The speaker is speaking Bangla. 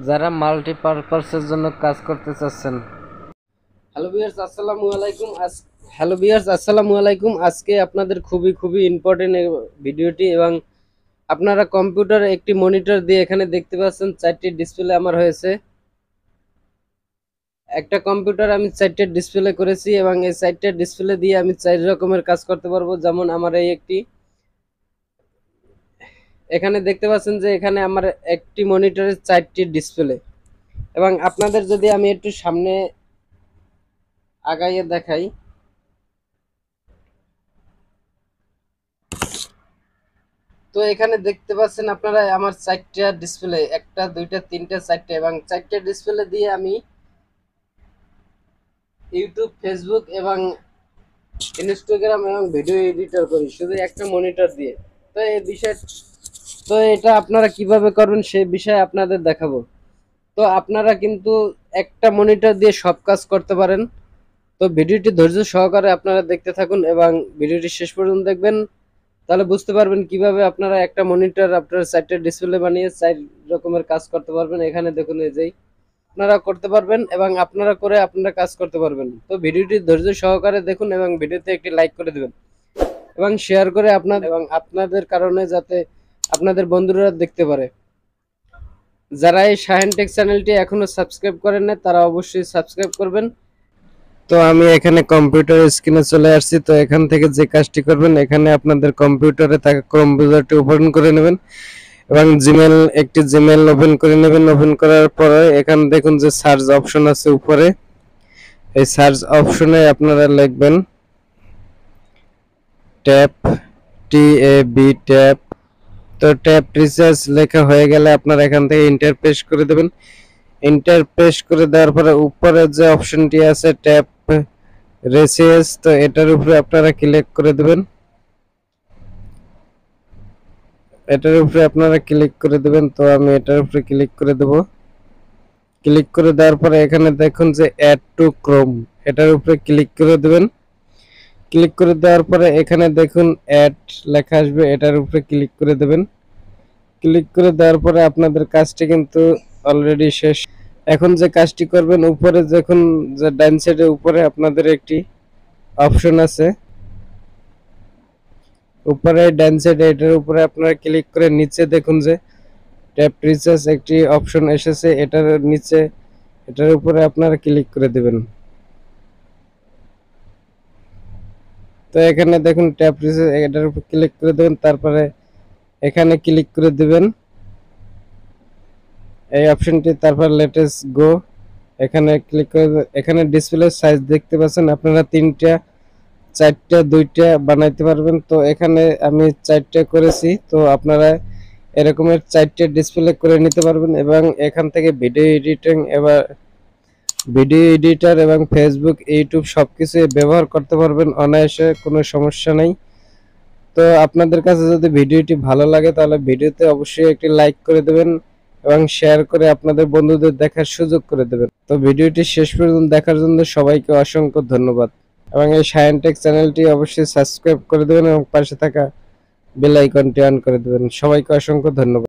যারা মাল্টিপারপাসের জন্য কাজ করতে চাচ্ছেন। হ্যালো ভিউয়ার্স, আসসালামু আলাইকুম। আজকে আপনাদের খুবই ইম্পর্টেন্ট ভিডিওটি, এবং আপনারা কম্পিউটার একটি মনিটর দিয়ে এখানে দেখতে পাচ্ছেন 4টি ডিসপ্লে আমার হয়েছে। একটা কম্পিউটার আমি 4টে ডিসপ্লে করেছি, এবং এই 4টে ডিসপ্লে দিয়ে আমি 4 রকমের কাজ করতে পারবো। যেমন আমার এই এখানে দেখতে পাচ্ছেন যে এখানে আমার একটি মনিটরের 4টি ডিসপ্লে, এবং আপনাদের যদি আমি একটু সামনে আগাইয়ে দেখাই, তো এখানে দেখতে পাচ্ছেন আপনারা আমার 4টা ডিসপ্লে, 1টা 2টা 3টা 4টা, এবং 4টে ডিসপ্লে দিয়ে আমি ইউটিউব, ফেসবুক এবং ইনস্টাগ্রাম এবং ভিডিও এডিটর করি শুধু একটা মনিটর দিয়ে। তো এই বিষয়, তো এটা আপনারা কিভাবে করবেন সেই বিষয়ে আপনাদের দেখাবো। তো আপনারা কিন্তু একটা মনিটর দিয়ে সব কাজ করতে পারেন। তো ভিডিওটি ধৈর্য সহকারে আপনারা দেখতে থাকুন এবং ভিডিওটি শেষ পর্যন্ত দেখবেন, তাহলে বুঝতে পারবেন কিভাবে আপনারা একটা মনিটর আপনার 4টে ডিসপ্লে বানিয়ে 4 রকমের কাজ করতে পারবেন। এখানে দেখুন, এই যে আপনারা করতে পারবেন এবং আপনারা করে আপনারা কাজ করতে পারবেন। তো ভিডিওটি ধৈর্য সহকারে দেখুন এবং ভিডিওতে একটি লাইক করে দেবেন এবং শেয়ার করে আপনাদের কারণে যাতে আপনাদের বন্ধুরা দেখতে পারে। যারা এই শাহেন টেক চ্যানেলটি এখনো সাবস্ক্রাইব করেন না, তারা অবশ্যই সাবস্ক্রাইব করবেন। তো আমি এখানে কম্পিউটার স্ক্রিনে চলে আসছি। তো এখান থেকে যে কাজটি করবেন, এখানে আপনাদের কম্পিউটারে থাকা ক্রোম ব্রাউজারটি ওপেন করে নেবেন এবং একটি জিমেল ওপেন করে নেবেন। ওপেন করার পরে এখানে দেখুন যে সার্চ অপশন আছে উপরে, এই সার্চ অপশনে আপনারা লিখবেন ট্যাপ, ট্যাপ। তো ট্যাপ রিসার্চ লেখা হয়ে গেলে আপনারা এখান থেকে এন্টার প্রেস করে দেবেন। এন্টার প্রেস করে দেওয়ার পরে উপরে যে অপশনটি আছে ট্যাপ রেসিয়েস, তো এটার উপরে আপনারা ক্লিক করে দেবেন। এটার উপরে আপনারা ক্লিক করে দেবেন। তো আমি এটার উপরে ক্লিক করে দেব। ক্লিক করে দেওয়ার পরে এখানে দেখুন যে অ্যাড টু ক্রোম, এটার উপরে ক্লিক করে দেবেন। ক্লিক করে দেওয়ার পরে এখানে দেখুন অ্যাড লেখা আসবে, এটার উপরে ক্লিক করে দেবেন। ক্লিক করে দেওয়ার পরে আপনাদের কাজটি কিন্তু অলরেডি শেষ। এখন যে কাজটি করবেন, উপরে দেখুন যে ডান সাইডে উপরে আপনাদের একটি অপশন আছে, উপরে ডান সাইডে এটার উপরে আপনারা ক্লিক করে নিচে দেখুন যে ট্যাপ রিচার্জ একটি অপশন এসেছে, এটার নিচে এটার উপরে আপনারা ক্লিক করে দেবেন। তো এখানে দেখুন ট্যাপ রিচার্জ, এটার উপর ক্লিক করে দেবেন। তারপরে এখানে ক্লিক করে দিবেন এই অপশনটি, তারপর লেটেস্ট গো এখানে ক্লিক করে। এখানে ডিসপ্লে সাইজ দেখতে পাচ্ছেন, আপনারা 3টা 4টা 2টা বানাইতে পারবেন। তো এখানে আমি 4টা করেছি, তো আপনারা এরকমের 4টে ডিসপ্লে করে নিতে পারবেন এবং এখান থেকে ভিডিও এডিটর এবং ফেসবুক, ইউটিউব সবকিছু ব্যবহার করতে পারবেন অনায়াসে, কোনো সমস্যা নেই। তো আপনাদের কাছে যদি ভিডিওটি ভালো লাগে তাহলে ভিডিওতে অবশ্যই একটি লাইক করে দেবেন এবং শেয়ার করে আপনাদের বন্ধুদের দেখার সুযোগ করে দেবেন। তো ভিডিওটি শেষ পর্যন্ত দেখার জন্য সবাইকে অসংখ্য ধন্যবাদ, এবং এই শাহেন টেক চ্যানেলটি অবশ্যই সাবস্ক্রাইব করে দেবেন এবং পাশে থাকা বেল আইকনটি অন করে দেবেন। সবাইকে অসংখ্য ধন্যবাদ।